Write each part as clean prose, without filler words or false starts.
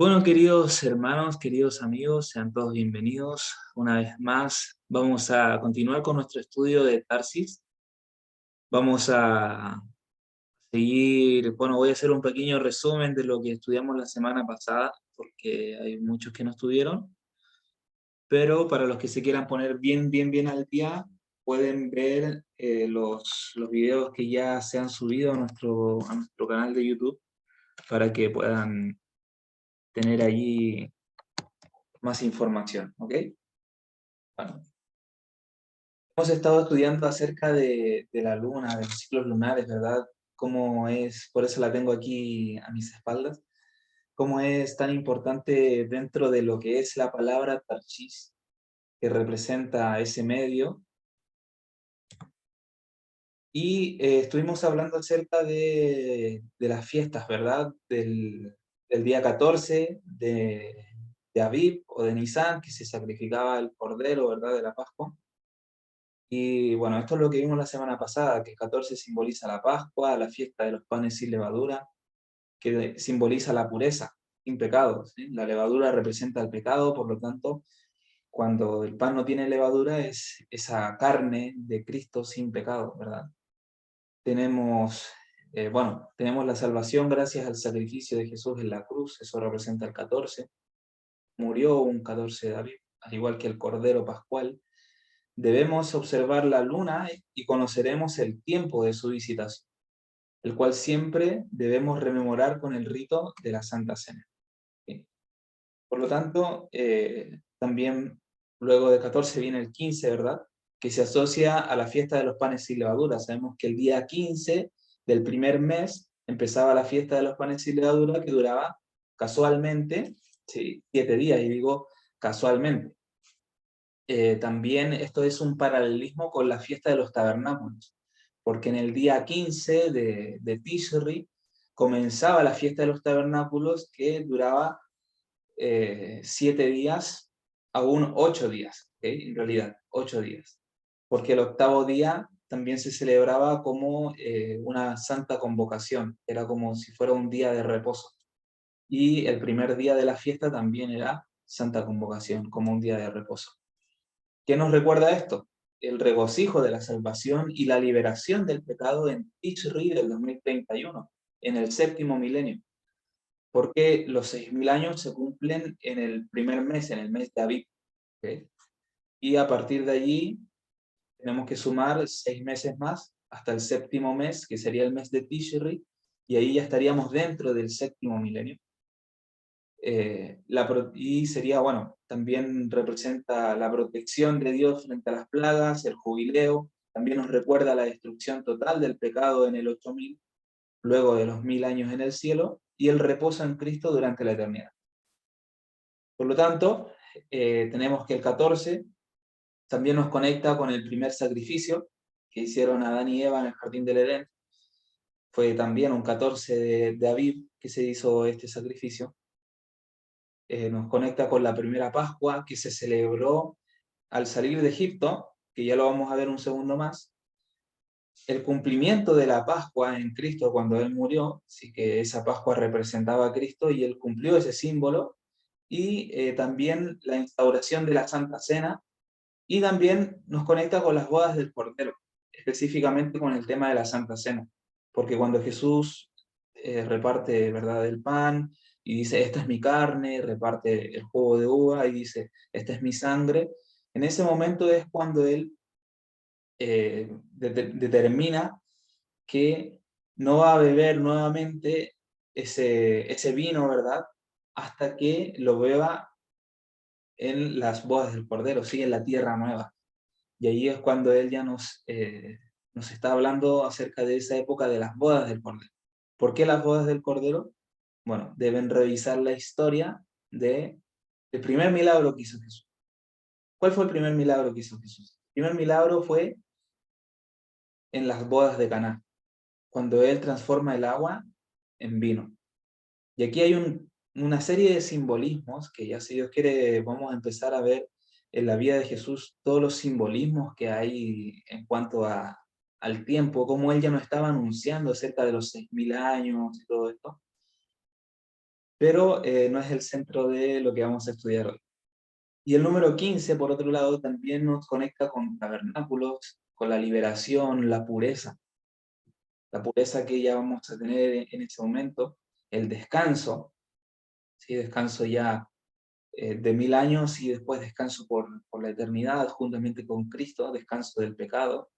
Bueno, queridos hermanos, queridos amigos, sean todos bienvenidos. Una vez más, vamos a continuar con nuestro estudio de Tarsis. Vamos a seguir, bueno, voy a hacer un pequeño resumen de lo que estudiamos la semana pasada, porque hay muchos que no estuvieron, pero para los que se quieran poner bien al día, pueden ver los videos que ya se han subido a nuestro canal de YouTube para que puedan tener allí más información, ¿ok? Bueno, hemos estado estudiando acerca de la luna, de los ciclos lunares, ¿verdad? Cómo es, por eso la tengo aquí a mis espaldas, cómo es tan importante dentro de lo que es la palabra Tarshis, que representa ese medio. Y estuvimos hablando acerca de las fiestas, ¿verdad? Del día 14 de Aviv o de Nisan, que se sacrificaba el cordero, ¿verdad? De la Pascua. Y bueno, esto es lo que vimos la semana pasada, que el 14 simboliza la Pascua, la fiesta de los panes sin levadura, que simboliza la pureza, sin pecado, ¿sí? La levadura representa el pecado, por lo tanto, cuando el pan no tiene levadura es esa carne de Cristo sin pecado, ¿verdad? Tenemos, tenemos la salvación gracias al sacrificio de Jesús en la cruz, eso representa el 14. Murió un 14 de Aviv, al igual que el Cordero Pascual. Debemos observar la luna y conoceremos el tiempo de su visitación, el cual siempre debemos rememorar con el rito de la Santa Cena. ¿Sí? Por lo tanto, también luego de 14 viene el 15, ¿verdad? Que se asocia a la fiesta de los panes sin levadura. Sabemos que el día 15 del primer mes empezaba la fiesta de los panes sin levadura, que duraba casualmente, sí, 7 días, y digo casualmente. También esto es un paralelismo con la fiesta de los tabernáculos, porque en el día 15 de Tishri comenzaba la fiesta de los tabernáculos que duraba 7 días, aún 8 días, ¿okay? En realidad, 8 días, porque el octavo día también se celebraba como una santa convocación, era como si fuera un día de reposo, y el primer día de la fiesta también era santa convocación, como un día de reposo. ¿Qué nos recuerda esto? El regocijo de la salvación y la liberación del pecado en Tishri del 2031, en el séptimo milenio, porque los 6000 años se cumplen en el primer mes, en el mes de Aviv, ¿okay? Y a partir de allí tenemos que sumar 6 meses más hasta el séptimo mes, que sería el mes de Tishri, y ahí ya estaríamos dentro del séptimo milenio. Y sería, bueno, también representa la protección de Dios frente a las plagas, el jubileo, también nos recuerda la destrucción total del pecado en el 8000, luego de los 1000 años en el cielo, y el reposo en Cristo durante la eternidad. Por lo tanto, tenemos que el 14 también nos conecta con el primer sacrificio que hicieron Adán y Eva en el jardín del Edén. Fue también un 14 de Aviv que se hizo este sacrificio. Nos conecta con la primera Pascua que se celebró al salir de Egipto, que ya lo vamos a ver un segundo más. El cumplimiento de la Pascua en Cristo cuando Él murió, así que esa Pascua representaba a Cristo y Él cumplió ese símbolo, y también la instauración de la Santa Cena, y también nos conecta con las bodas del Cordero, específicamente con el tema de la Santa Cena, porque cuando Jesús reparte, ¿verdad?, el pan y dice, esta es mi carne, reparte el jugo de uva y dice, esta es mi sangre, en ese momento es cuando Él determina que no va a beber nuevamente ese vino, ¿verdad?, hasta que lo beba en las bodas del Cordero, sí, en la tierra nueva. Y ahí es cuando él ya nos está hablando acerca de esa época de las bodas del Cordero. ¿Por qué las bodas del Cordero? Bueno, deben revisar la historia del primer milagro que hizo Jesús. ¿Cuál fue el primer milagro que hizo Jesús? El primer milagro fue en las bodas de Caná, cuando él transforma el agua en vino. Y aquí hay una serie de simbolismos que ya, si Dios quiere, vamos a empezar a ver en la vida de Jesús todos los simbolismos que hay en cuanto al tiempo, cómo él ya no estaba anunciando acerca de los 6000 años y todo esto. pero no es el centro de lo que vamos a estudiar hoy. Y el número 15, por otro lado, también nos conecta con tabernáculos, con la liberación, la pureza que ya vamos a tener en ese momento, el descanso, ¿sí? Descanso ya de 1000 años y después descanso por la eternidad, juntamente con Cristo, descanso del pecado.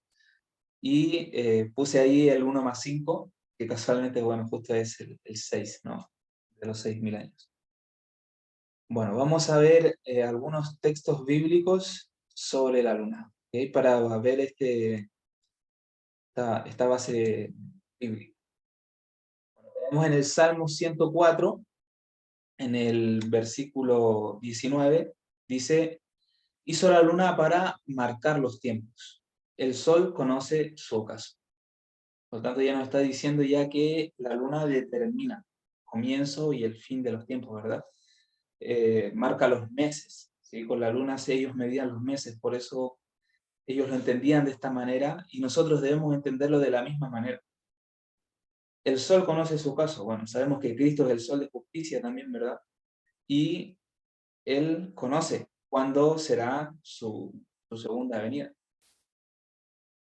Y puse ahí el 1 más 5, que casualmente, bueno, justo es el 6, ¿no? De los 6000 años. Bueno, vamos a ver algunos textos bíblicos sobre la luna, ¿ok? Para ver esta base bíblica. Tenemos en el Salmo 104, en el versículo 19, dice: hizo la luna para marcar los tiempos. El sol conoce su ocaso. Por lo tanto, ya nos está diciendo ya que la luna determina el comienzo y el fin de los tiempos, ¿verdad? Marca los meses, ¿sí? Con la luna ellos medían los meses, por eso ellos lo entendían de esta manera y nosotros debemos entenderlo de la misma manera. El sol conoce su ocaso. Bueno, sabemos que Cristo es el sol de justicia también, ¿verdad? Y Él conoce cuándo será su segunda venida.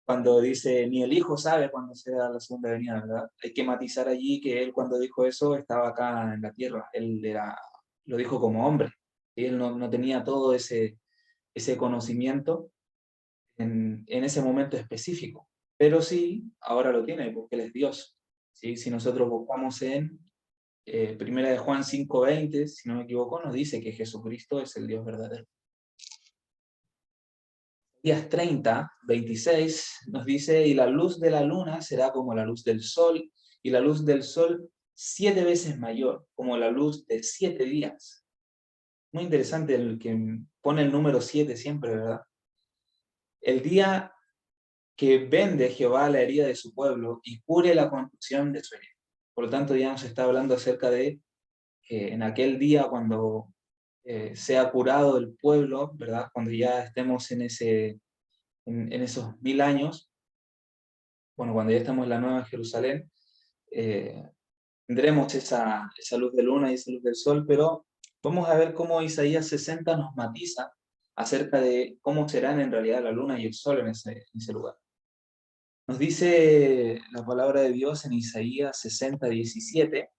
Cuando dice, ni el Hijo sabe cuándo será la segunda venida, ¿verdad? Hay que matizar allí que Él cuando dijo eso estaba acá en la tierra. Él lo dijo como hombre. Y Él no tenía todo ese conocimiento en ese momento específico. Pero sí, ahora lo tiene porque Él es Dios. ¿Sí? Si nosotros buscamos en Primera de Juan 5:20, si no me equivoco, nos dice que Jesucristo es el Dios verdadero. Días 30:26 nos dice: y la luz de la luna será como la luz del sol, y la luz del sol 7 veces mayor, como la luz de 7 días. Muy interesante el que pone el número 7 siempre, ¿verdad? El día que vende Jehová la herida de su pueblo y cure la contusión de su herida. Por lo tanto, ya nos está hablando acerca de que en aquel día, cuando sea curado el pueblo, ¿verdad? Cuando ya estemos en esos 1000 años, bueno, cuando ya estamos en la Nueva Jerusalén, eh, tendremos esa luz de luna y esa luz del sol, pero vamos a ver cómo Isaías 60 nos matiza acerca de cómo serán en realidad la luna y el sol en ese lugar. Nos dice la palabra de Dios en Isaías 60:17: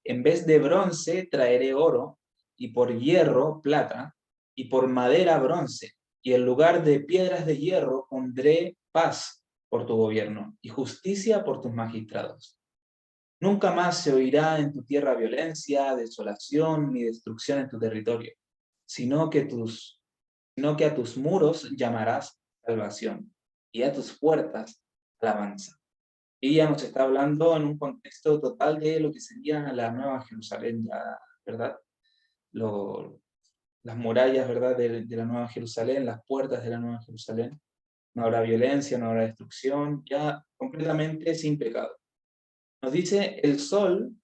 en vez de bronce traeré oro, y por hierro plata, y por madera bronce, y en lugar de piedras de hierro pondré paz por tu gobierno, y justicia por tus magistrados. Nunca más se oirá en tu tierra violencia, desolación ni destrucción en tu territorio, sino que, sino que a tus muros llamarás salvación, y a tus puertas alabanza. Y ya nos está hablando en un contexto total de lo que sería la Nueva Jerusalén, ya, ¿verdad? Las murallas, ¿verdad? De la Nueva Jerusalén, las puertas de la Nueva Jerusalén. No habrá violencia, no habrá destrucción, ya completamente sin pecado. Nos dice: el sol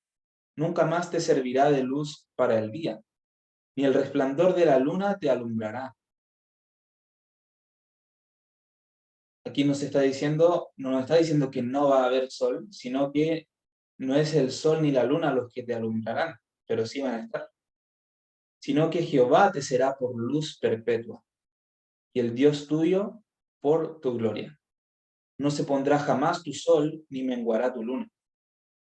nunca más te servirá de luz para el día, ni el resplandor de la luna te alumbrará. Aquí nos está diciendo, no nos está diciendo que no va a haber sol, sino que no es el sol ni la luna los que te alumbrarán, pero sí van a estar. Sino que Jehová te será por luz perpetua, y el Dios tuyo por tu gloria. No se pondrá jamás tu sol, ni menguará tu luna,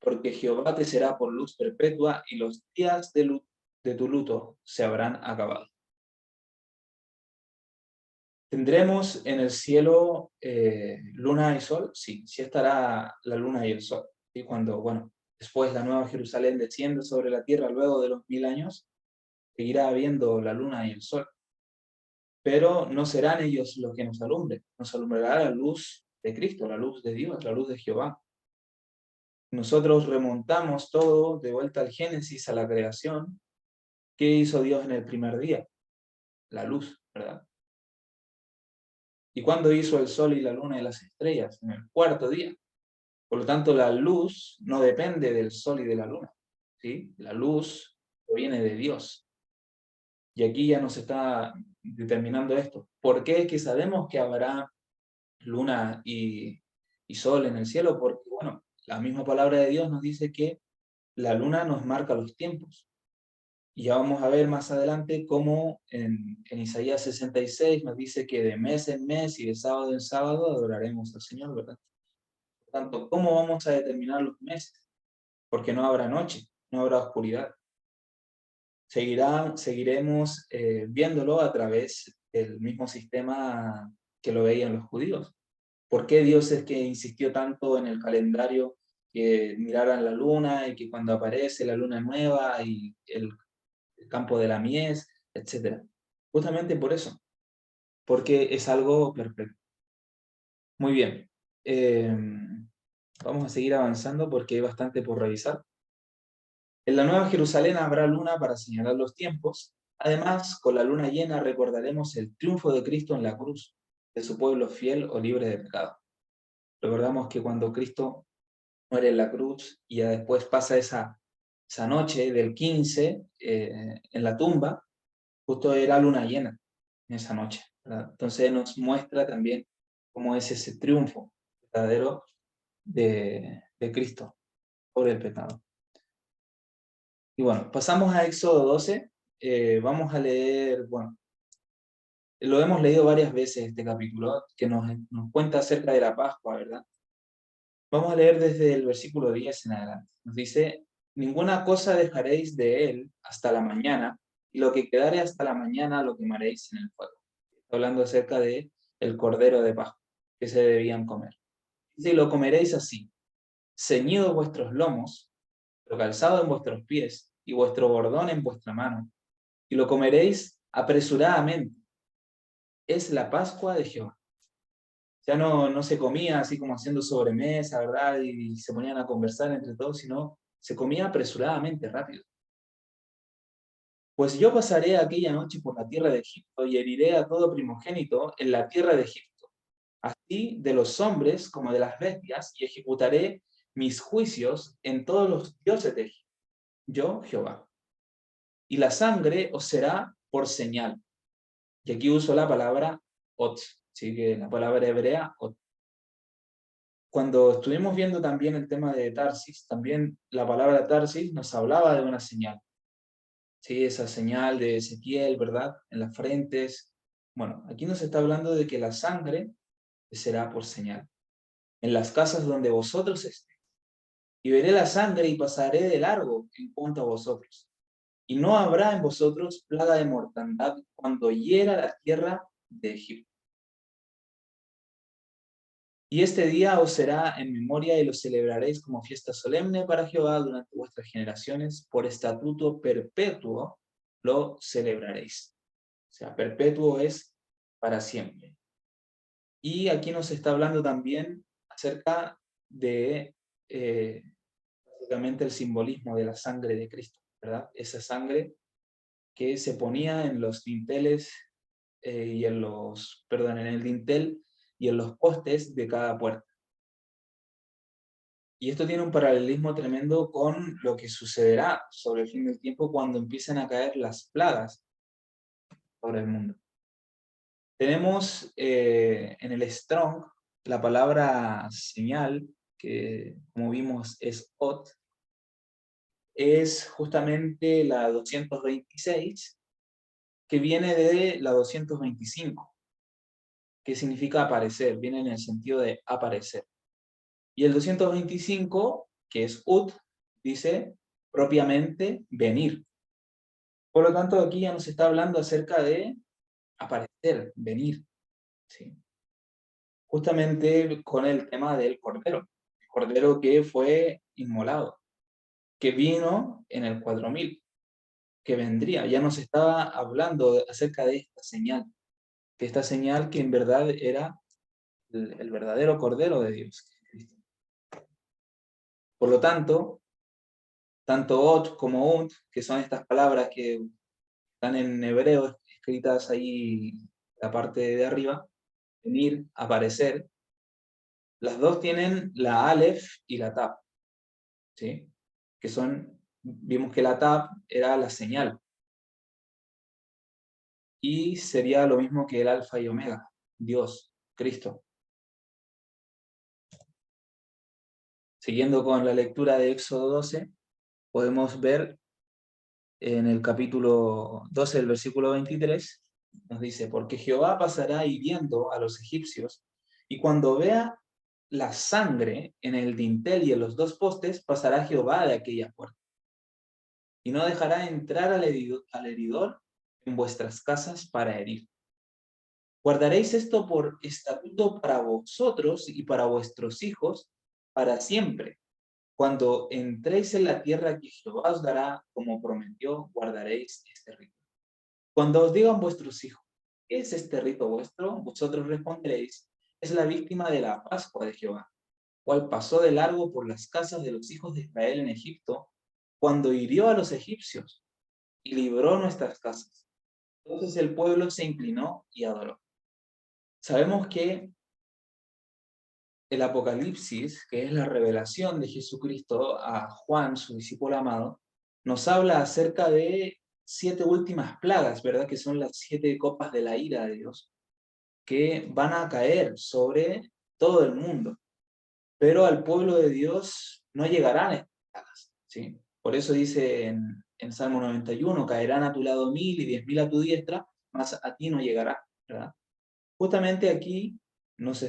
porque Jehová te será por luz perpetua, y los días de tu luto se habrán acabado. ¿Tendremos en el cielo luna y sol? Sí, sí estará la luna y el sol. Y cuando, bueno, después la Nueva Jerusalén desciende sobre la tierra luego de los 1000 años, seguirá habiendo la luna y el sol. Pero no serán ellos los que nos alumbren, nos alumbrará la luz de Cristo, la luz de Dios, la luz de Jehová. Nosotros remontamos todo de vuelta al Génesis, a la creación. ¿Qué hizo Dios en el primer día? La luz, ¿verdad? ¿Y cuándo hizo el sol y la luna y las estrellas? En el cuarto día. Por lo tanto, la luz no depende del sol y de la luna, ¿sí? La luz proviene de Dios. Y aquí ya nos está determinando esto. ¿Por qué es que sabemos que habrá luna y sol en el cielo? Porque, bueno, la misma palabra de Dios nos dice que la luna nos marca los tiempos. Y ya vamos a ver más adelante cómo en Isaías 66 nos dice que de mes en mes y de sábado en sábado adoraremos al Señor, ¿verdad? Por tanto, ¿cómo vamos a determinar los meses? Porque no habrá noche, no habrá oscuridad. Seguiremos viéndolo a través del mismo sistema que lo veían los judíos. ¿Por qué Dios es que insistió tanto en el calendario que miraran la luna y que cuando aparece la luna nueva y el campo de la mies, etcétera? Justamente por eso, porque es algo perfecto. Muy bien. Vamos a seguir avanzando porque hay bastante por revisar. En la Nueva Jerusalén habrá luna para señalar los tiempos. Además, con la luna llena recordaremos el triunfo de Cristo en la cruz, de su pueblo fiel o libre de pecado. Recordamos que cuando Cristo muere en la cruz y ya después pasa esa noche del 15 en la tumba, justo era luna llena en esa noche, ¿verdad? Entonces nos muestra también cómo es ese triunfo verdadero de Cristo por el pecado. Y bueno, pasamos a Éxodo 12. Vamos a leer, bueno, lo hemos leído varias veces este capítulo, que nos cuenta acerca de la Pascua, ¿verdad? Vamos a leer desde el versículo 10 en adelante. Nos dice, ninguna cosa dejaréis de él hasta la mañana, y lo que quedare hasta la mañana lo quemaréis en el fuego. Está hablando acerca de el cordero de Pascua, que se debían comer. Dice, y lo comeréis así, ceñidos vuestros lomos, lo calzado en vuestros pies, y vuestro bordón en vuestra mano, y lo comeréis apresuradamente. Es la Pascua de Jehová. Ya no se comía así como haciendo sobremesa, ¿verdad? Y se ponían a conversar entre todos, sino se comía apresuradamente, rápido. Pues yo pasaré aquella noche por la tierra de Egipto y heriré a todo primogénito en la tierra de Egipto, así de los hombres como de las bestias, y ejecutaré mis juicios en todos los dioses de Egipto. Yo, Jehová. Y la sangre os será por señal. Y aquí uso la palabra ot, ¿sí? Que la palabra hebrea ot. Cuando estuvimos viendo también el tema de Tarsis, también la palabra Tarsis nos hablaba de una señal. ¿Sí? Esa señal de Ezequiel, ¿verdad? En las frentes. Bueno, aquí nos está hablando de que la sangre será por señal. En las casas donde vosotros estéis. Y veré la sangre y pasaré de largo en cuanto a vosotros. Y no habrá en vosotros plaga de mortandad cuando hiera la tierra de Egipto. Y este día os será en memoria y lo celebraréis como fiesta solemne para Jehová durante vuestras generaciones, por estatuto perpetuo lo celebraréis. O sea, perpetuo es para siempre. Y aquí nos está hablando también acerca de básicamente el simbolismo de la sangre de Cristo, ¿verdad? Esa sangre que se ponía en los dinteles y en el dintel y en los postes de cada puerta. Y esto tiene un paralelismo tremendo con lo que sucederá sobre el fin del tiempo cuando empiecen a caer las plagas sobre el mundo. Tenemos en el Strong la palabra señal, que como vimos es ot, es justamente la 226, que viene de la 225, que significa aparecer, viene en el sentido de aparecer. Y el 225, que es ut, dice propiamente venir. Por lo tanto, aquí ya nos está hablando acerca de aparecer, venir, ¿sí? Justamente con el tema del el cordero que fue inmolado, que vino en el 4000, que vendría. Ya nos estaba hablando acerca de esta señal que en verdad era el verdadero cordero de Dios. Por lo tanto, tanto ot como unt, que son estas palabras que están en hebreo escritas ahí la parte de arriba, venir, aparecer, las dos tienen la Aleph y la Tab, ¿sí? Que son, vimos que la Tab era la señal, y sería lo mismo que el Alfa y Omega, Dios, Cristo. Siguiendo con la lectura de Éxodo 12, podemos ver en el capítulo 12, del versículo 23, nos dice, porque Jehová pasará hiriendo a los egipcios, y cuando vea la sangre en el dintel y en los dos postes, pasará Jehová de aquella puerta, y no dejará entrar al heridor en vuestras casas para herir. Guardaréis esto por estatuto para vosotros y para vuestros hijos para siempre. Cuando entréis en la tierra que Jehová os dará, como prometió, guardaréis este rito. Cuando os digan vuestros hijos, ¿qué es este rito vuestro? Vosotros responderéis, es la víctima de la Pascua de Jehová, cual pasó de largo por las casas de los hijos de Israel en Egipto, cuando hirió a los egipcios y libró nuestras casas. Entonces el pueblo se inclinó y adoró. Sabemos que el Apocalipsis, que es la revelación de Jesucristo a Juan, su discípulo amado, nos habla acerca de 7 últimas plagas, ¿verdad? Que son las 7 copas de la ira de Dios, que van a caer sobre todo el mundo. Pero al pueblo de Dios no llegarán estas plagas, ¿sí? Por eso dice en Salmo 91, caerán a tu lado 1000 y 10.000 a tu diestra, mas a ti no llegará, ¿verdad? Justamente aquí nos,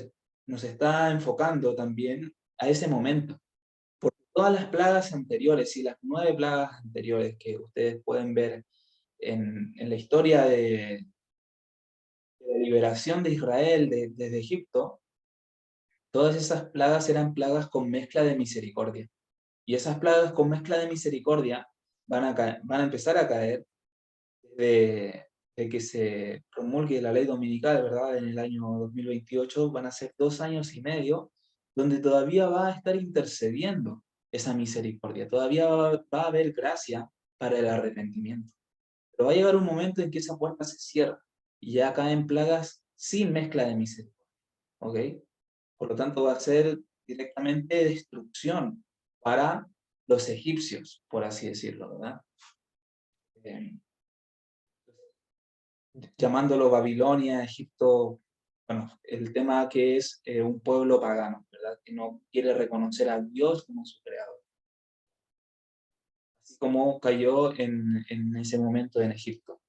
nos está enfocando también a ese momento. Porque todas las plagas anteriores y las 9 plagas anteriores que ustedes pueden ver en la historia de la liberación de Israel desde Egipto, todas esas plagas eran plagas con mezcla de misericordia. Y esas plagas con mezcla de misericordia van a empezar a caer de que se promulgue la ley dominical, ¿verdad? En el año 2028 van a ser 2 años y medio, donde todavía va a estar intercediendo esa misericordia, todavía va a haber gracia para el arrepentimiento. Pero va a llegar un momento en que esa puerta se cierra y ya caen plagas sin mezcla de misericordia, ¿ok? Por lo tanto, va a ser directamente destrucción para los egipcios, por así decirlo, ¿verdad? Eh, Llamándolo Babilonia, Egipto, bueno, el tema que es un pueblo pagano, ¿verdad? Que no quiere reconocer a Dios como su creador, así como cayó en ese momento en Egipto.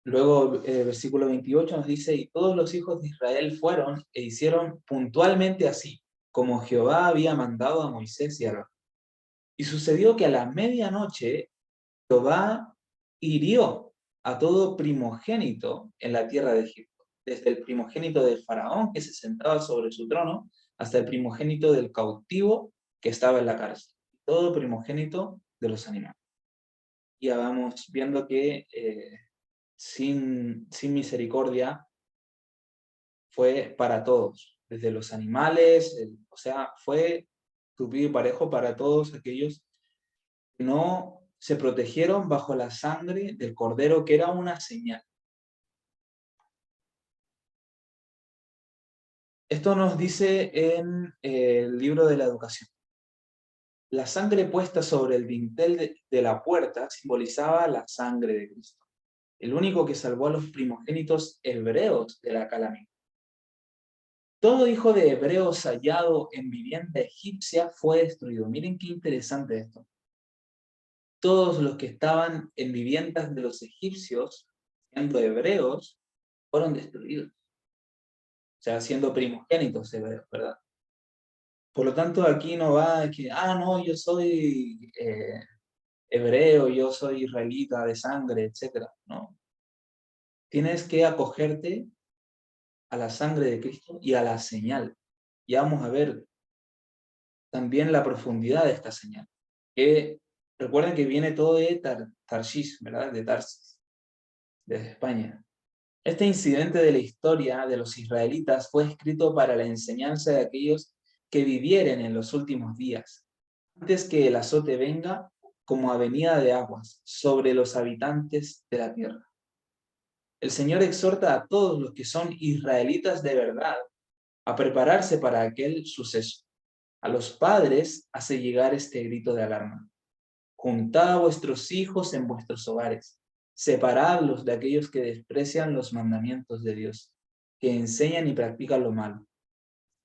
Luego, versículo 28 nos dice, y todos los hijos de Israel fueron e hicieron puntualmente así, como Jehová había mandado a Moisés y a Aarón. Y sucedió que a la medianoche Jehová hirió a todo primogénito en la tierra de Egipto, desde el primogénito del faraón que se sentaba sobre su trono, hasta el primogénito del cautivo que estaba en la cárcel, todo primogénito de los animales. Y ya vamos viendo que sin misericordia fue para todos, desde los animales, o sea, fue tupido y parejo para todos aquellos que no se protegieron bajo la sangre del cordero, que era una señal. Esto nos dice en el libro de la educación. La sangre puesta sobre el dintel de la puerta simbolizaba la sangre de Cristo, el único que salvó a los primogénitos hebreos de la calamidad. Todo hijo de hebreos hallado en vivienda egipcia fue destruido. Miren qué interesante esto. Todos los que estaban en viviendas de los egipcios, siendo hebreos, fueron destruidos. O sea, siendo primogénitos hebreos, ¿verdad? Por lo tanto, aquí no va que, no, yo soy hebreo, yo soy israelita de sangre, etc. No. Tienes que acogerte a la sangre de Cristo y a la señal. Y vamos a ver también la profundidad de esta señal. Que recuerden que viene todo de Tarshish, ¿verdad? De Tarsis, desde España. Este incidente de la historia de los israelitas fue escrito para la enseñanza de aquellos que vivieren en los últimos días, antes que el azote venga como avenida de aguas sobre los habitantes de la tierra. El Señor exhorta a todos los que son israelitas de verdad a prepararse para aquel suceso. A los padres hace llegar este grito de alarma. Juntad a vuestros hijos en vuestros hogares, separadlos de aquellos que desprecian los mandamientos de Dios, que enseñan y practican lo malo.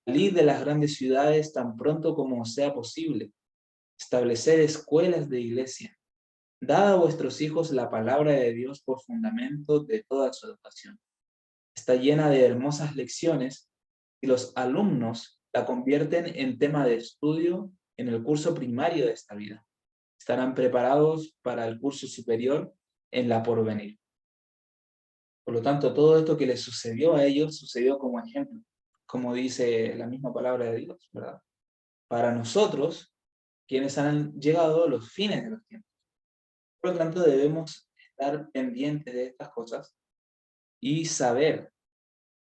Salid de las grandes ciudades tan pronto como sea posible. establecer escuelas de iglesia. Dad a vuestros hijos la palabra de Dios por fundamento de toda su educación. Está llena de hermosas lecciones y los alumnos la convierten en tema de estudio en el curso primario de esta vida. Estarán preparados para el curso superior en la porvenir. Por lo tanto, todo esto que les sucedió a ellos sucedió como ejemplo, como dice la misma palabra de Dios, ¿verdad? Para nosotros, quienes han llegado a los fines de los tiempos. Por lo tanto, debemos estar pendientes de estas cosas y saber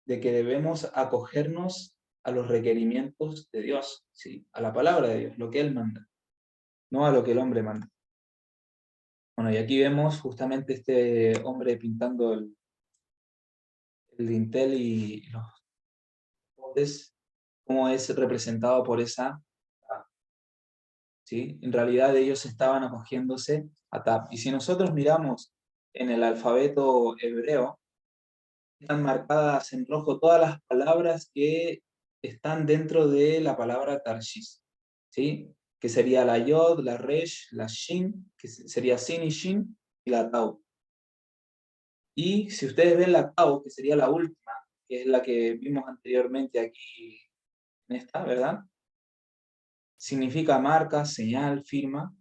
de que debemos acogernos a los requerimientos de Dios, ¿sí? A la palabra de Dios, lo que Él manda, no a lo que el hombre manda. Bueno, y aquí vemos justamente este hombre pintando el dintel y los potes, cómo es representado por esa, ¿sí? En realidad ellos estaban acogiéndose a Tab. Y si nosotros miramos en el alfabeto hebreo, están marcadas en rojo todas las palabras que están dentro de la palabra Tarshish, ¿sí? Que sería la Yod, la Resh, la Shin, que sería Sin y Shin, y la Tau. Y si ustedes ven la Tau, que sería la última, que es la que vimos anteriormente aquí en esta, ¿verdad? Significa marca, señal, firma,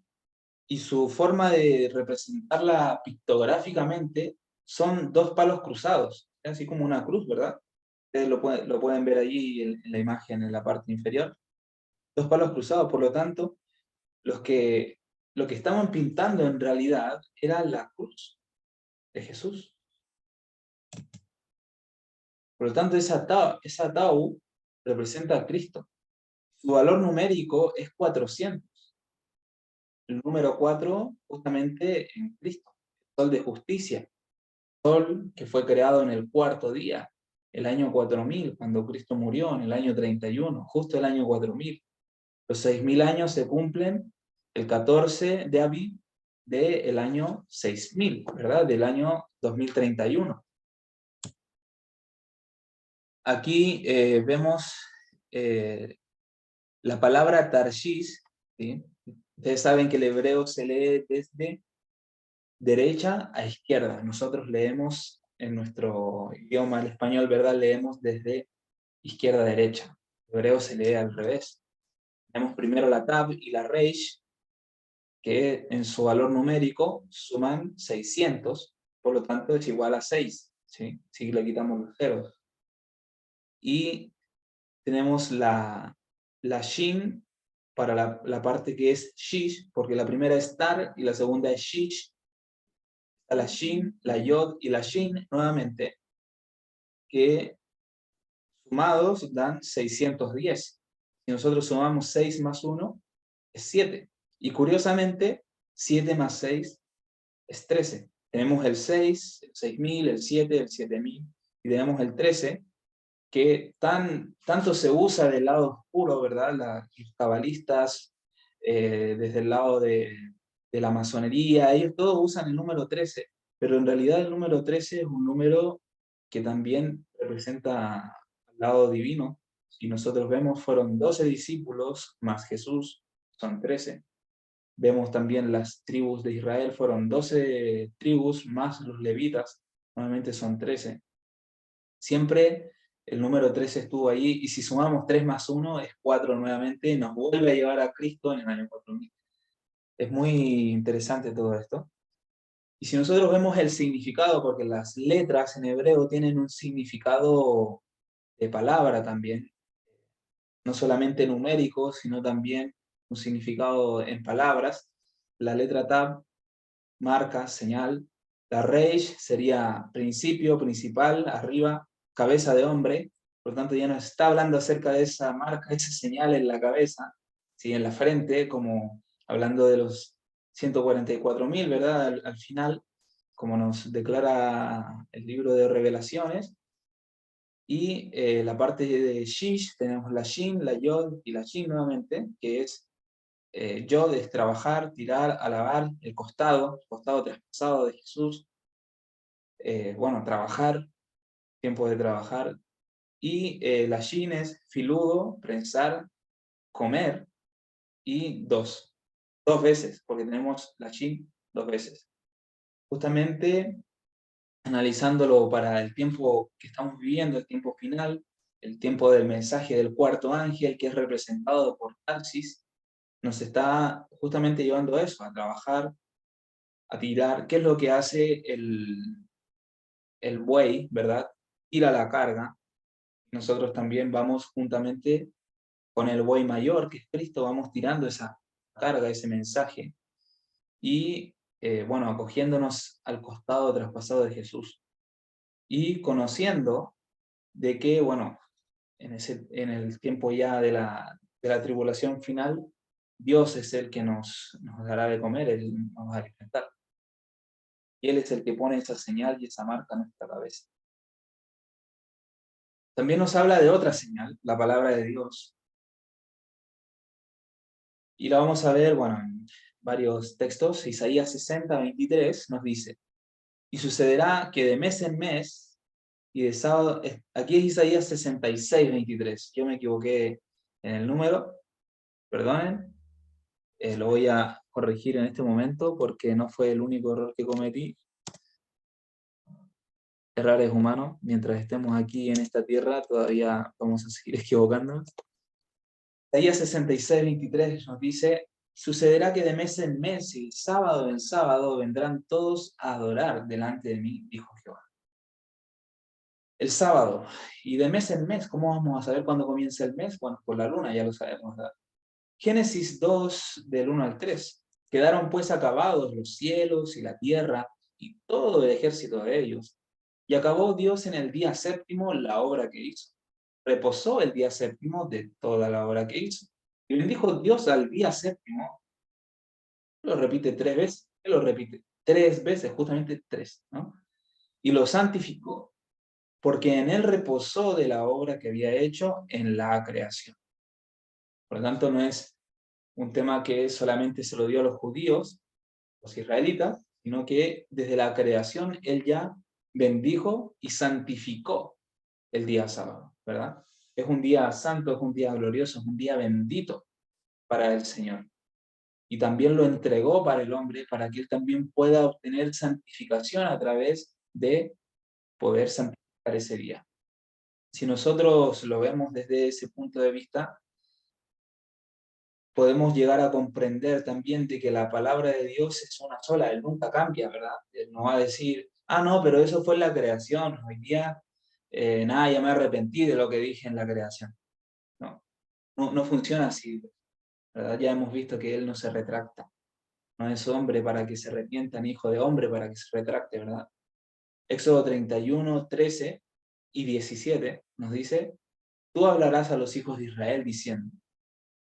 y su forma de representarla pictográficamente son dos palos cruzados, así como una cruz, ¿verdad? Ustedes lo pueden ver allí en la imagen, en la parte inferior. Dos palos cruzados, por lo tanto, lo que estaban pintando en realidad era la cruz de Jesús. Por lo tanto, esa tau representa a Cristo. Su valor numérico es 400. El número 4 justamente en Cristo. Sol de justicia. Sol que fue creado en el cuarto día, el año 4000, cuando Cristo murió, en el año 31, justo el año 4000. Los 6000 años se cumplen el 14 de Aviv del año 6000, ¿verdad? Del año 2031. Aquí vemos la palabra Tarshish, ¿sí? Ustedes saben que el hebreo se lee desde derecha a izquierda. Nosotros leemos en nuestro idioma, el español, ¿verdad? Leemos desde izquierda a derecha. El hebreo se lee al revés. Tenemos primero la Tab y la Reish, que en su valor numérico suman 600, por lo tanto es igual a 6, ¿sí? Si le quitamos los ceros. Y tenemos la Shin para la parte que es Shish, porque la primera es Tar y la segunda es Shish. La Shin, la Yod y la Shin nuevamente, que sumados dan 610. Si nosotros sumamos 6 más 1, es 7. Y curiosamente, 7 más 6 es 13. Tenemos el 6, el 6000, el 7, el 7000, y tenemos el 13, que tanto se usa del lado oscuro, ¿verdad? Los cabalistas, desde el lado de la masonería, ellos todos usan el número 13, pero en realidad el número 13 es un número que también representa al lado divino. Si nosotros vemos, fueron 12 discípulos más Jesús, son 13. Vemos también las tribus de Israel, fueron 12 tribus más los levitas, nuevamente son 13. Siempre el número 13 estuvo ahí, y si sumamos 3 más 1 es 4 nuevamente, y nos vuelve a llevar a Cristo en el año 4000. Es muy interesante todo esto. Y si nosotros vemos el significado, porque las letras en hebreo tienen un significado de palabra también, no solamente numérico, sino también un significado en palabras. La letra Tab marca, señal. La Reish sería principio, principal, arriba, cabeza de hombre. Por lo tanto, ya nos está hablando acerca de esa marca, esa señal en la cabeza, ¿sí? En la frente, como hablando de los 144.000, ¿verdad? Al final, como nos declara el libro de Revelaciones. Y la parte de Shish, tenemos la Shin, la Yod y la Shin nuevamente, que es Yod es trabajar, tirar, alabar, el costado traspasado de Jesús, bueno, trabajar, tiempo de trabajar. Y la Shin es filudo, prensar, comer, y dos. 2 veces, porque tenemos la shin 2 veces. Justamente analizándolo para el tiempo que estamos viviendo, el tiempo final, el tiempo del mensaje del cuarto ángel, que es representado por Tarsis, nos está justamente llevando a eso, a trabajar, a tirar. ¿Qué es lo que hace el buey, verdad? Tira la carga. Nosotros también vamos juntamente con el buey mayor, que es Cristo, vamos tirando esa carga, ese mensaje, y bueno, acogiéndonos al costado traspasado de Jesús, y conociendo de que, bueno, en el tiempo ya de la tribulación final, Dios es el que nos dará de comer, Él nos va a alimentar. Y Él es el que pone esa señal y esa marca en nuestra cabeza. También nos habla de otra señal, la palabra de Dios. Y la vamos a ver, bueno, en varios textos. Isaías 60:23 nos dice: y sucederá que de mes en mes, y de sábado, aquí es Isaías 66:23. Yo me equivoqué en el número, perdonen. Lo voy a corregir en este momento porque no fue el único error que cometí. Errores humanos. Mientras estemos aquí en esta tierra, todavía vamos a seguir equivocándonos. Isaías 66:23 nos dice: sucederá que de mes en mes y de sábado en sábado vendrán todos a adorar delante de mí, dijo Jehová. El sábado, y de mes en mes, ¿cómo vamos a saber cuándo comienza el mes? Bueno, por la luna, ya lo sabemos, ¿verdad? Génesis 2, del 1 al 3. Quedaron pues acabados los cielos y la tierra y todo el ejército de ellos. Y acabó Dios en el día séptimo la obra que hizo. Reposó el día séptimo de toda la obra que hizo. Y bendijo Dios al día séptimo. Lo repite 3 veces. Él lo repite 3 veces, justamente 3, ¿no? Y lo santificó, porque en él reposó de la obra que había hecho en la creación. Por lo tanto, no es un tema que solamente se lo dio a los judíos, los israelitas, sino que desde la creación él ya bendijo y santificó el día sábado, ¿verdad? Es un día santo, es un día glorioso, es un día bendito para el Señor. Y también lo entregó para el hombre, para que él también pueda obtener santificación a través de poder santificar ese día. Si nosotros lo vemos desde ese punto de vista, podemos llegar a comprender también de que la palabra de Dios es una sola, Él nunca cambia, ¿verdad? Él no va a decir, ah, no, pero eso fue en la creación, hoy día, nada, ya me arrepentí de lo que dije en la creación. No, no funciona así, ¿verdad? Ya hemos visto que Él no se retracta, no es hombre para que se arrepienta, ni hijo de hombre para que se retracte, ¿verdad? Éxodo 31, 13 y 17 nos dice: tú hablarás a los hijos de Israel diciendo,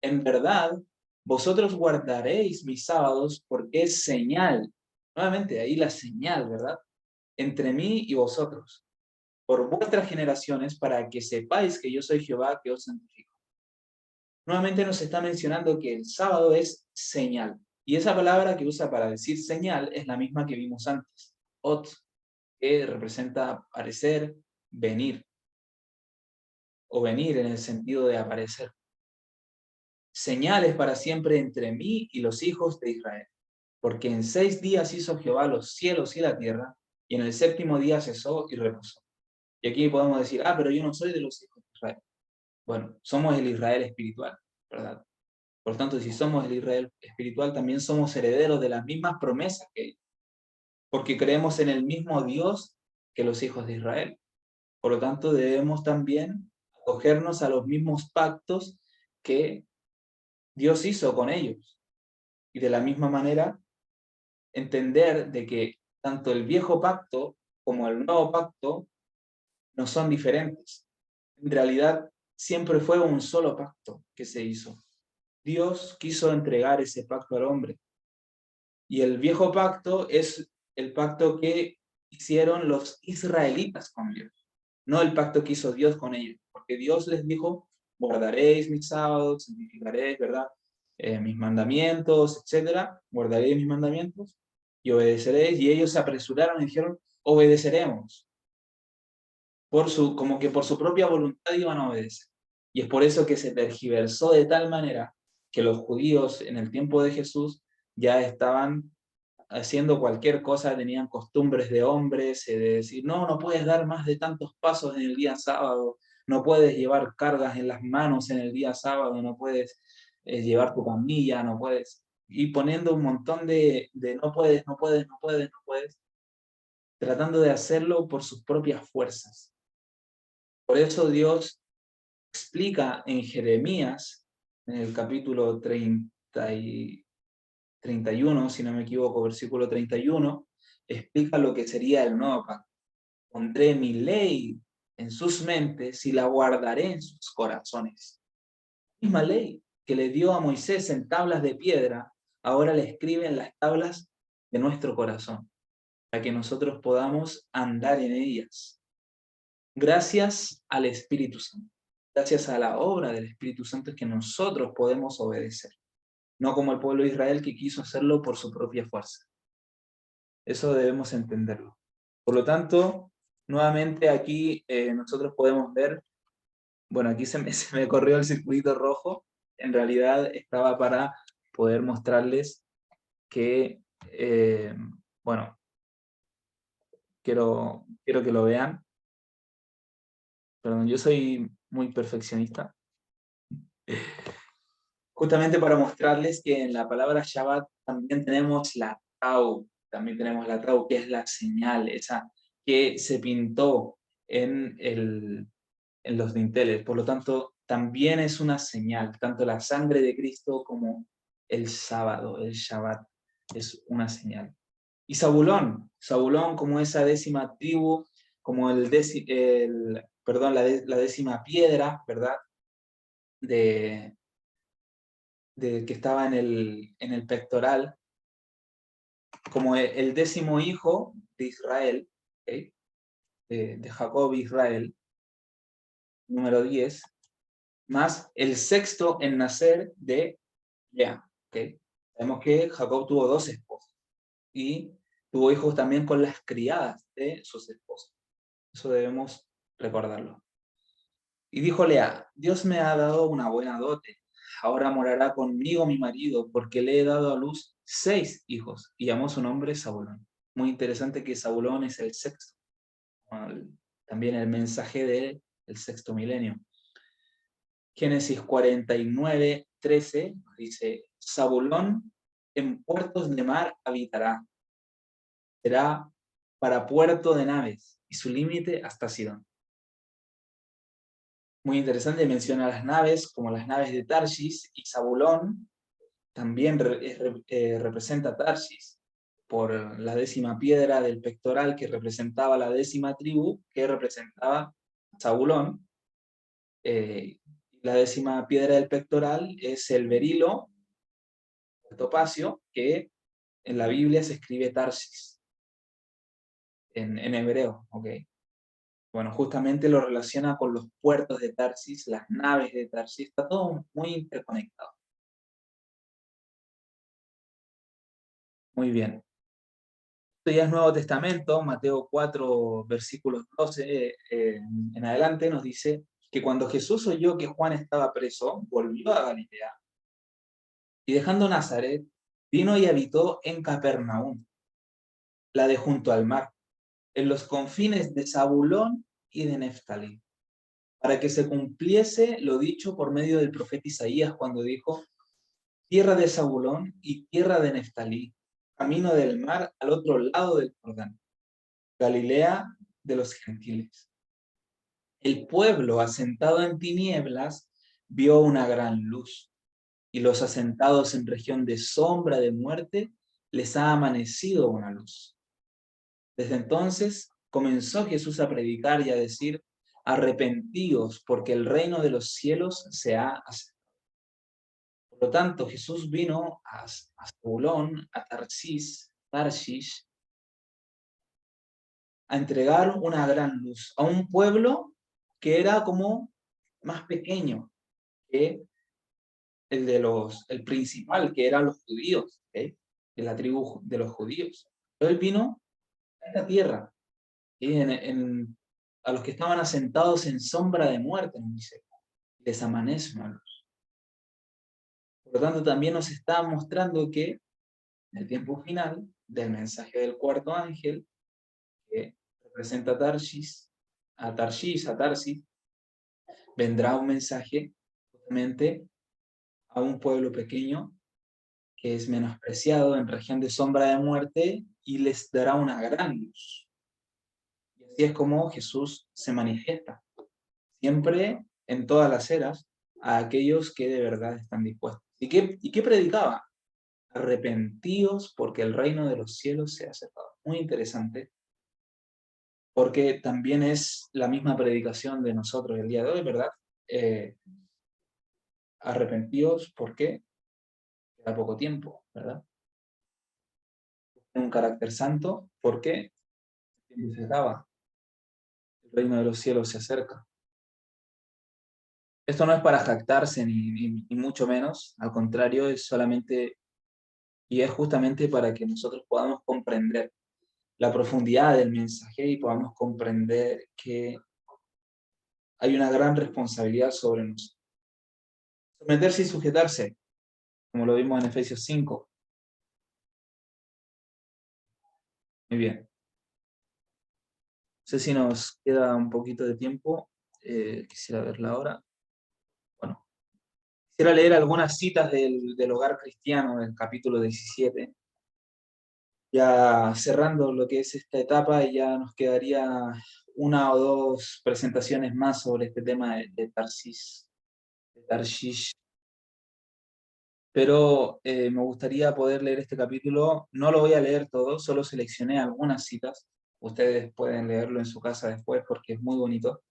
en verdad, vosotros guardaréis mis sábados porque es señal. Nuevamente, ahí la señal, ¿verdad? Entre mí y vosotros, por vuestras generaciones, para que sepáis que yo soy Jehová que os santifico. Nuevamente nos está mencionando que el sábado es señal. Y esa palabra que usa para decir señal es la misma que vimos antes. Ot, que representa aparecer, venir. O venir en el sentido de aparecer. Señales para siempre entre mí y los hijos de Israel. Porque en 6 días hizo Jehová los cielos y la tierra, y en el séptimo día cesó y reposó. Y aquí podemos decir, ah, pero yo no soy de los hijos de Israel. Bueno, somos el Israel espiritual, ¿verdad? Por tanto, si somos el Israel espiritual, también somos herederos de las mismas promesas que ellos, porque creemos en el mismo Dios que los hijos de Israel. Por lo tanto, debemos también acogernos a los mismos pactos que Dios hizo con ellos. Y de la misma manera, entender de que tanto el viejo pacto como el nuevo pacto no son diferentes. En realidad, siempre fue un solo pacto que se hizo. Dios quiso entregar ese pacto al hombre. Y el viejo pacto es el pacto que hicieron los israelitas con Dios, no el pacto que hizo Dios con ellos. Porque Dios les dijo, guardaréis mis sábados, santificaréis, ¿verdad? Mis mandamientos, etcétera, guardaréis mis mandamientos y obedeceréis. Y ellos se apresuraron y dijeron, obedeceremos. Como que por su propia voluntad iban a obedecer. Y es por eso que se tergiversó de tal manera que los judíos en el tiempo de Jesús ya estaban haciendo cualquier cosa, tenían costumbres de hombres, de decir, no, no puedes dar más de tantos pasos en el día sábado, no puedes llevar cargas en las manos en el día sábado, no puedes llevar tu camilla, no puedes, y poniendo un montón de no puedes, no puedes, no puedes, no puedes, tratando de hacerlo por sus propias fuerzas. Por eso Dios explica en Jeremías, en el capítulo 31, si no me equivoco, versículo 31, explica lo que sería el nuevo pacto. Pondré mi ley en sus mentes y la guardaré en sus corazones. La misma ley que le dio a Moisés en tablas de piedra, ahora le escribe en las tablas de nuestro corazón, para que nosotros podamos andar en ellas. Gracias al Espíritu Santo. Gracias a la obra del Espíritu Santo es que nosotros podemos obedecer. No como el pueblo de Israel que quiso hacerlo por su propia fuerza. Eso debemos entenderlo. Por lo tanto, nuevamente aquí nosotros podemos ver, bueno, aquí se me corrió el circuito rojo, en realidad estaba para poder mostrarles que, bueno, quiero que lo vean. Perdón, yo soy muy perfeccionista. Justamente para mostrarles que en la palabra Shabbat también tenemos la Tau, que es la señal, esa que se pintó en, en los dinteles. Por lo tanto, también es una señal, tanto la sangre de Cristo como el sábado, el Shabbat, es una señal. Y Zabulón como esa décima tribu, como perdón, la décima piedra, ¿verdad? Que estaba en el pectoral, como el décimo hijo de Israel, ¿okay? De Jacob Israel, número 10, más el sexto en nacer de Lea. ¿Okay? Sabemos que Jacob tuvo 2 esposas y tuvo hijos también con las criadas de sus esposas. Eso debemos recordarlo. Y dijo Lea, Dios me ha dado una buena dote. Ahora morará conmigo mi marido, porque le he dado a luz 6 hijos. Y llamó su nombre Zabulón. Muy interesante que Zabulón es el sexto. También el mensaje del sexto milenio. Génesis 49, 13 dice, Zabulón en puertos de mar habitará. Será para puerto de naves, y su límite hasta Sidón. Muy interesante, menciona las naves como las naves de Tarsis, y Zabulón también representa Tarsis por la décima piedra del pectoral que representaba la décima tribu que representaba Zabulón. La décima piedra del pectoral es el berilo, el topacio, que en la Biblia se escribe Tarsis, en hebreo, ¿ok? Bueno, justamente lo relaciona con los puertos de Tarsis, las naves de Tarsis, está todo muy interconectado. Muy bien. Esto ya es Nuevo Testamento, Mateo 4, versículos 12 en adelante, nos dice que cuando Jesús oyó que Juan estaba preso, volvió a Galilea y dejando Nazaret, vino y habitó en Capernaum, la de junto al mar, en los confines de Zabulón y de Neftalí, para que se cumpliese lo dicho por medio del profeta Isaías cuando dijo, tierra de Zabulón y tierra de Neftalí, camino del mar al otro lado del Jordán, Galilea de los gentiles. El pueblo asentado en tinieblas vio una gran luz, y los asentados en región de sombra de muerte les ha amanecido una luz. Desde entonces comenzó Jesús a predicar y a decir, arrepentíos, porque el reino de los cielos se ha acercado. Por lo tanto, Jesús vino a Zabulón, a Tarshish, a entregar una gran luz a un pueblo que era como más pequeño que el principal, que eran los judíos, ¿okay? De la tribu de los judíos. Pero él vino a esta tierra, ¿sí? A los que estaban asentados en sombra de muerte, nos dice, les amanece una luz. Por lo tanto, también nos está mostrando que En el tiempo final del mensaje del cuarto ángel, que representa a Tarsis, vendrá un mensaje justamente a un pueblo pequeño que es menospreciado en región de sombra de muerte y les dará una gran luz. Y así es como Jesús se manifiesta, siempre en todas las eras, a aquellos que de verdad están dispuestos. ¿Y qué predicaba? Arrepentíos porque el reino de los cielos se ha acercado. Muy interesante, porque también es la misma predicación de nosotros el día de hoy, ¿verdad? Arrepentíos porque queda poco tiempo, ¿verdad? Un carácter santo porque el tiempo se acaba, el reino de los cielos se acerca. Esto no es para jactarse ni mucho menos, al contrario, es solamente y es justamente para que nosotros podamos comprender la profundidad del mensaje y podamos comprender que hay una gran responsabilidad sobre nosotros. Someterse y sujetarse, como lo vimos en Efesios 5. Muy bien. No sé si nos queda un poquito de tiempo. Quisiera verla ahora. Bueno, quisiera leer algunas citas del Hogar Cristiano, del capítulo 17. Ya cerrando lo que es esta etapa, y ya nos quedaría una o dos presentaciones más sobre este tema de Tarshish. Pero me gustaría poder leer este capítulo. No lo voy a leer todo, solo seleccioné algunas citas. Ustedes pueden leerlo en su casa después porque es muy bonito.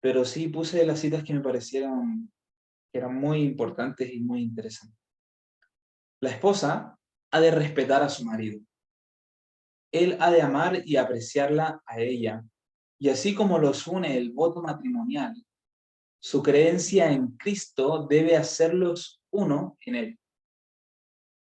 Pero sí puse las citas que me parecieron que eran muy importantes y muy interesantes. La esposa ha de respetar a su marido. Él ha de amar y apreciarla a ella. Y así como los une el voto matrimonial, su creencia en Cristo debe hacerlos uno en él.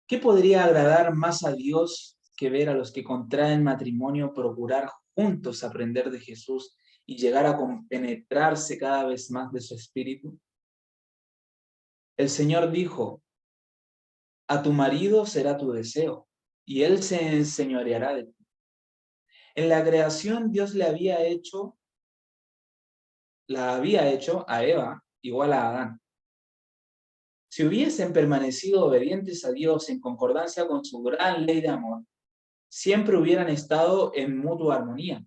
¿Qué podría agradar más a Dios que ver a los que contraen matrimonio procurar juntos aprender de Jesús y llegar a compenetrarse cada vez más de su espíritu? El Señor dijo, a tu marido será tu deseo, y él se enseñoreará de ti. En la creación Dios la había hecho a Eva igual a Adán. Si hubiesen permanecido obedientes a Dios en concordancia con su gran ley de amor, siempre hubieran estado en mutua armonía.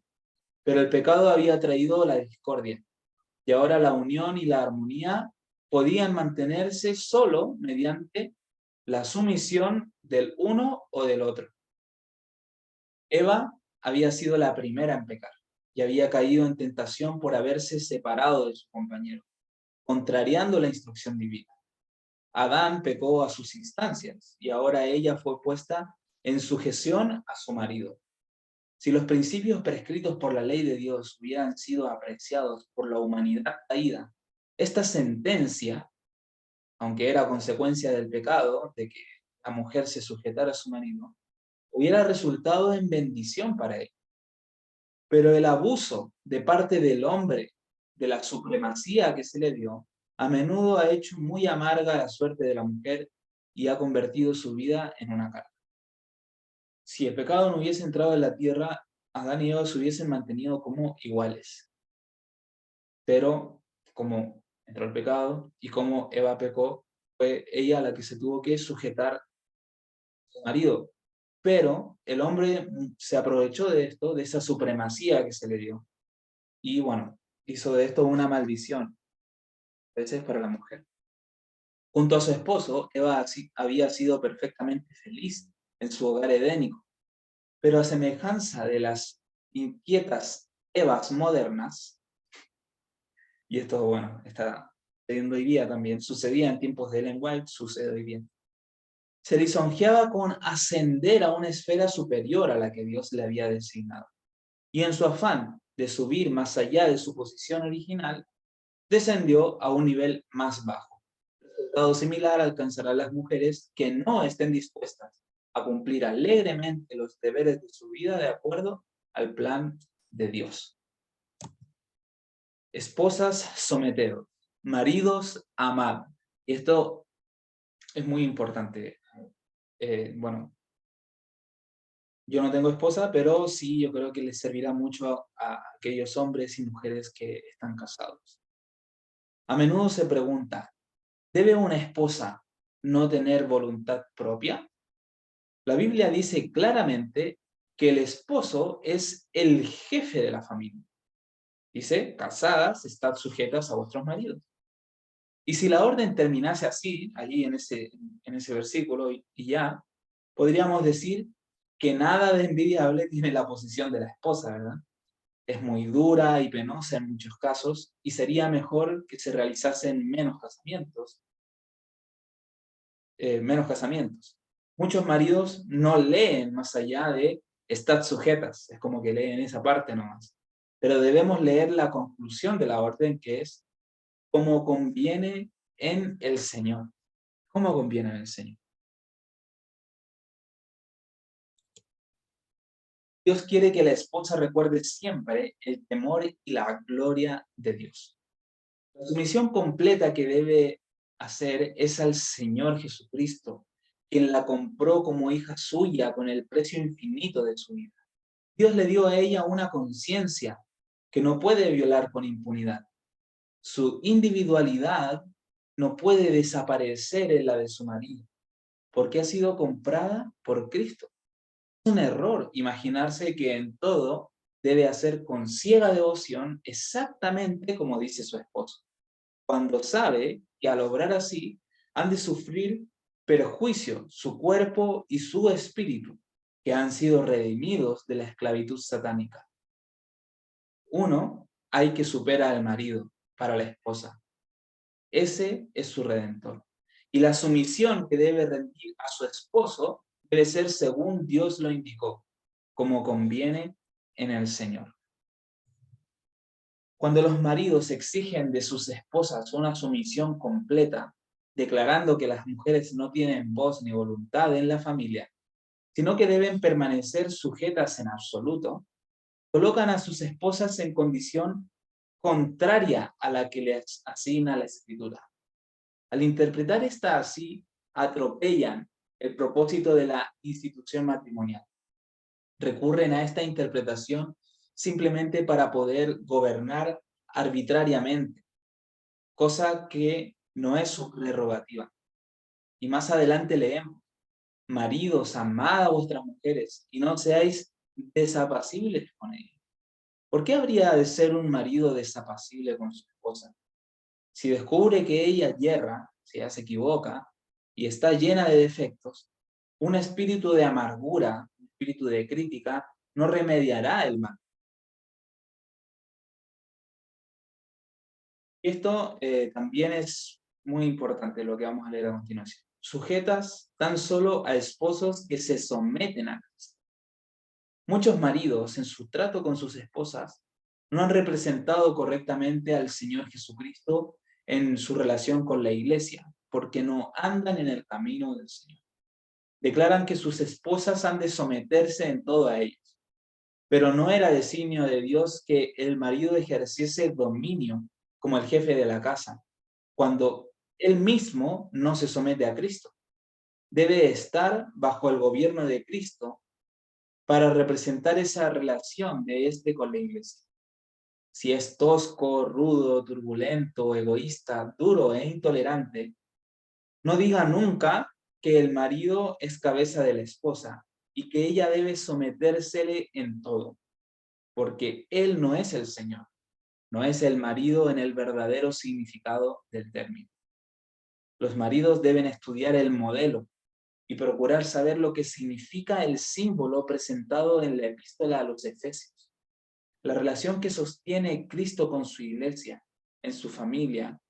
Pero el pecado había traído la discordia, y ahora la unión y la armonía podían mantenerse solo mediante la sumisión del uno o del otro. Eva había sido la primera en pecar y había caído en tentación por haberse separado de su compañero, contrariando la instrucción divina. Adán pecó a sus instancias y ahora ella fue puesta en sujeción a su marido. Si los principios prescritos por la ley de Dios hubieran sido apreciados por la humanidad caída, esta sentencia, aunque era consecuencia del pecado, de que la mujer se sujetara a su marido, hubiera resultado en bendición para él. Pero el abuso de parte del hombre de la supremacía que se le dio, a menudo ha hecho muy amarga la suerte de la mujer y ha convertido su vida en una carga. Si el pecado no hubiese entrado en la tierra, Adán y Eva se hubiesen mantenido como iguales. Pero como entró el pecado y como Eva pecó, fue ella la que se tuvo que sujetar a su marido. Pero el hombre se aprovechó de esto, de esa supremacía que se le dio. Y bueno, hizo de esto una maldición, a veces para la mujer. Junto a su esposo, Eva había sido perfectamente feliz en su hogar edénico. Pero a semejanza de las inquietas Evas modernas, y esto, bueno, está sucediendo hoy día también, sucedía en tiempos de Ellen White, sucede hoy día, se lisonjeaba con ascender a una esfera superior a la que Dios le había designado. Y en su afán de subir más allá de su posición original, descendió a un nivel más bajo. Resultado similar alcanzará las mujeres que no estén dispuestas a cumplir alegremente los deberes de su vida de acuerdo al plan de Dios. Esposas, someteos. Maridos, amad. Y esto es muy importante. bueno, yo no tengo esposa, pero sí yo creo que les servirá mucho a aquellos hombres y mujeres que están casados. A menudo se pregunta, ¿debe una esposa no tener voluntad propia? La Biblia dice claramente que el esposo es el jefe de la familia. Dice, casadas, estad sujetas a vuestros maridos. Y si la orden terminase así, allí en ese versículo, y ya, podríamos decir que nada de envidiable tiene la posición de la esposa, ¿verdad? Es muy dura y penosa en muchos casos, y sería mejor que se realizasen menos casamientos. Muchos maridos no leen más allá de estad sujetas, es como que leen esa parte nomás. Pero debemos leer la conclusión de la orden, que es como conviene en el Señor. ¿Cómo conviene en el Señor? Dios quiere que la esposa recuerde siempre el temor y la gloria de Dios. La sumisión completa que debe hacer es al Señor Jesucristo, quien la compró como hija suya con el precio infinito de su vida. Dios le dio a ella una conciencia que no puede violar con impunidad. Su individualidad no puede desaparecer en la de su marido, porque ha sido comprada por Cristo. Es un error imaginarse que en todo debe hacer con ciega devoción exactamente como dice su esposo, cuando sabe que al obrar así han de sufrir perjuicio su cuerpo y su espíritu, que han sido redimidos de la esclavitud satánica. Uno, hay que superar al marido para la esposa. Ese es su redentor. Y la sumisión que debe rendir a su esposo debe ser según Dios lo indicó, como conviene en el Señor. Cuando los maridos exigen de sus esposas una sumisión completa, declarando que las mujeres no tienen voz ni voluntad en la familia, sino que deben permanecer sujetas en absoluto, colocan a sus esposas en condición contraria a la que les asigna la Escritura. Al interpretar esta así, atropellan el propósito de la institución matrimonial. Recurren a esta interpretación simplemente para poder gobernar arbitrariamente, cosa que no es su prerrogativa. Y más adelante leemos, maridos, amad a vuestras mujeres y no seáis desapacibles con ellas. ¿Por qué habría de ser un marido desapacible con su esposa? Si descubre que ella yerra, si ella se equivoca y está llena de defectos, un espíritu de amargura, un espíritu de crítica, no remediará el mal. Esto también es muy importante, lo que vamos a leer a continuación. Sujetas tan solo a esposos que se someten a Cristo. Muchos maridos en su trato con sus esposas no han representado correctamente al Señor Jesucristo en su relación con la iglesia, porque no andan en el camino del Señor. Declaran que sus esposas han de someterse en todo a ellos, pero no era designio de Dios que el marido ejerciese dominio como el jefe de la casa, cuando él mismo no se somete a Cristo. Debe estar bajo el gobierno de Cristo para representar esa relación de este con la iglesia. Si es tosco, rudo, turbulento, egoísta, duro e intolerante, no diga nunca que el marido es cabeza de la esposa y que ella debe sometérsele en todo, porque él no es el Señor, no es el marido en el verdadero significado del término. Los maridos deben estudiar el modelo y procurar saber lo que significa el símbolo presentado en la epístola a los Efesios. La relación que sostiene Cristo con su iglesia, en su familia,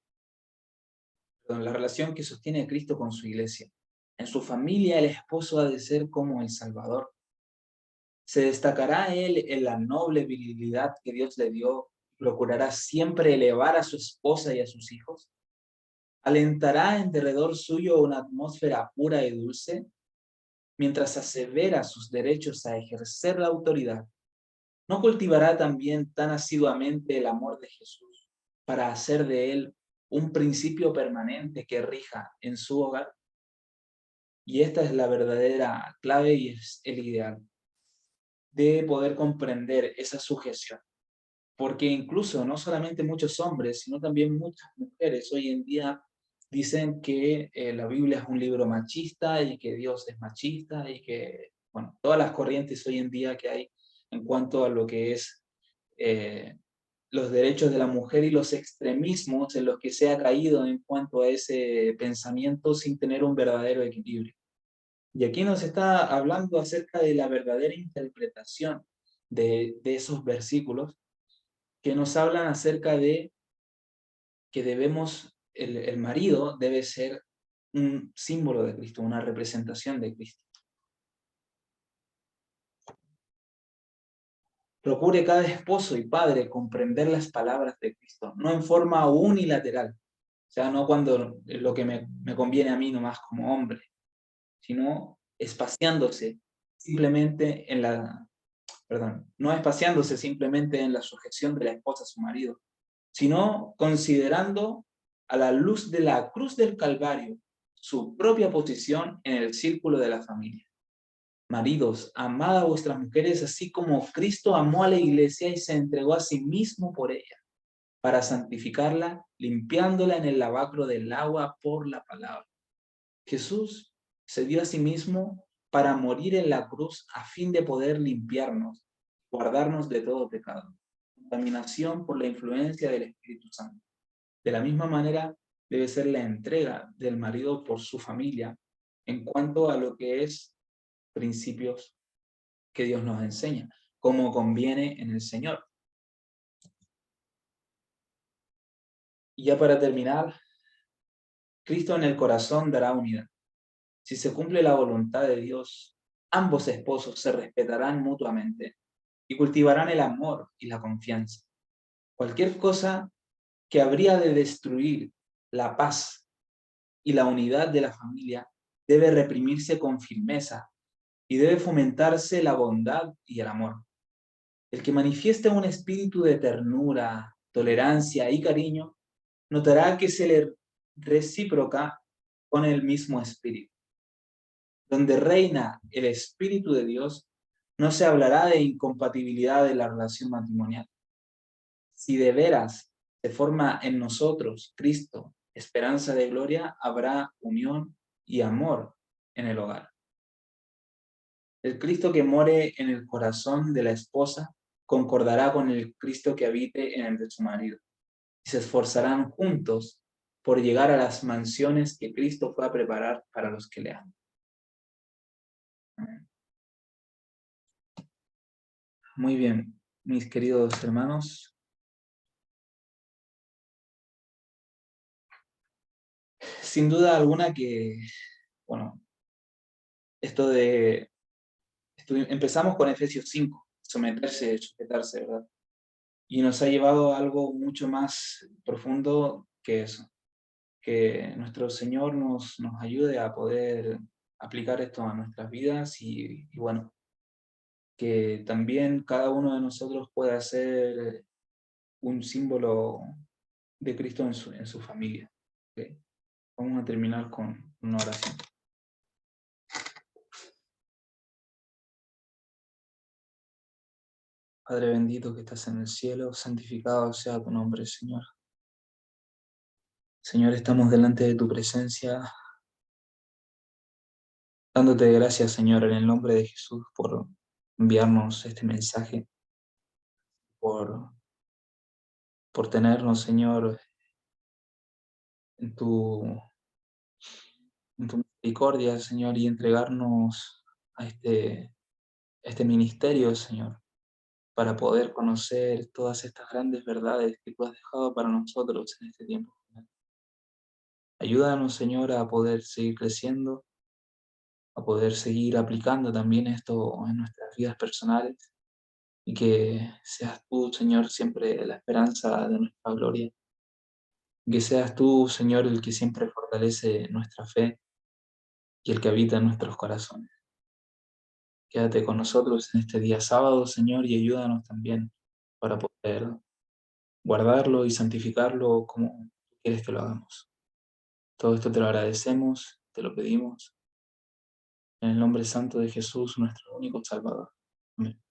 la relación que sostiene Cristo con su iglesia. En su familia el esposo ha de ser como el Salvador. Se destacará él en la noble virilidad que Dios le dio, procurará siempre elevar a su esposa y a sus hijos. Alentará en derredor suyo una atmósfera pura y dulce, mientras asevera sus derechos a ejercer la autoridad. ¿No cultivará también tan asiduamente el amor de Jesús para hacer de él un principio permanente que rija en su hogar? Y esta es la verdadera clave y es el ideal de poder comprender esa sujeción. Porque incluso no solamente muchos hombres, sino también muchas mujeres hoy en día dicen que la Biblia es un libro machista y que Dios es machista y que, bueno, todas las corrientes hoy en día que hay en cuanto a lo que es los derechos de la mujer y los extremismos en los que se ha caído en cuanto a ese pensamiento sin tener un verdadero equilibrio. Y aquí nos está hablando acerca de la verdadera interpretación de esos versículos que nos hablan acerca de que debemos, el marido debe ser un símbolo de Cristo, una representación de Cristo. Procure cada esposo y padre comprender las palabras de Cristo, no en forma unilateral, o sea, no cuando lo que me conviene a mí nomás como hombre, sino espaciándose simplemente en la, perdón, no espaciándose simplemente en la sujeción de la esposa a su marido, sino considerando a la luz de la cruz del Calvario su propia posición en el círculo de la familia. Maridos, amad a vuestras mujeres así como Cristo amó a la iglesia y se entregó a sí mismo por ella, para santificarla, limpiándola en el lavacro del agua por la palabra. Jesús se dio a sí mismo para morir en la cruz a fin de poder limpiarnos, guardarnos de todo pecado, contaminación por la influencia del Espíritu Santo. De la misma manera, debe ser la entrega del marido por su familia en cuanto a lo que es principios que Dios nos enseña, como conviene en el Señor. Y ya para terminar, Cristo en el corazón dará unidad. Si se cumple la voluntad de Dios, ambos esposos se respetarán mutuamente y cultivarán el amor y la confianza. Cualquier cosa que habría de destruir la paz y la unidad de la familia debe reprimirse con firmeza y debe fomentarse la bondad y el amor. El que manifieste un espíritu de ternura, tolerancia y cariño, notará que se le recíproca con el mismo espíritu. Donde reina el Espíritu de Dios, no se hablará de incompatibilidad de la relación matrimonial. Si de veras se forma en nosotros Cristo, esperanza de gloria, habrá unión y amor en el hogar. El Cristo que more en el corazón de la esposa concordará con el Cristo que habite en el de su marido, y se esforzarán juntos por llegar a las mansiones que Cristo fue a preparar para los que le aman. Muy bien, mis queridos hermanos. Sin duda alguna que, bueno, esto de, empezamos con Efesios 5, someterse, sujetarse, ¿verdad? Y nos ha llevado a algo mucho más profundo que eso, que nuestro Señor nos ayude a poder aplicar esto a nuestras vidas y bueno, que también cada uno de nosotros pueda ser un símbolo de Cristo en su familia. ¿Ok? Vamos a terminar con una oración. Padre bendito que estás en el cielo, santificado sea tu nombre, Señor. Señor, estamos delante de tu presencia, dándote gracias, Señor, en el nombre de Jesús por enviarnos este mensaje, por, por tenernos, Señor, en tu, en tu misericordia, Señor, y entregarnos a este ministerio, Señor, para poder conocer todas estas grandes verdades que tú has dejado para nosotros en este tiempo. Ayúdanos, Señor, a poder seguir creciendo, a poder seguir aplicando también esto en nuestras vidas personales y que seas tú, Señor, siempre la esperanza de nuestra gloria. Que seas tú, Señor, el que siempre fortalece nuestra fe y el que habita en nuestros corazones. Quédate con nosotros en este día sábado, Señor, y ayúdanos también para poder guardarlo y santificarlo como tú quieres que lo hagamos. Todo esto te lo agradecemos, te lo pedimos En el nombre santo de Jesús, nuestro único Salvador. Amén.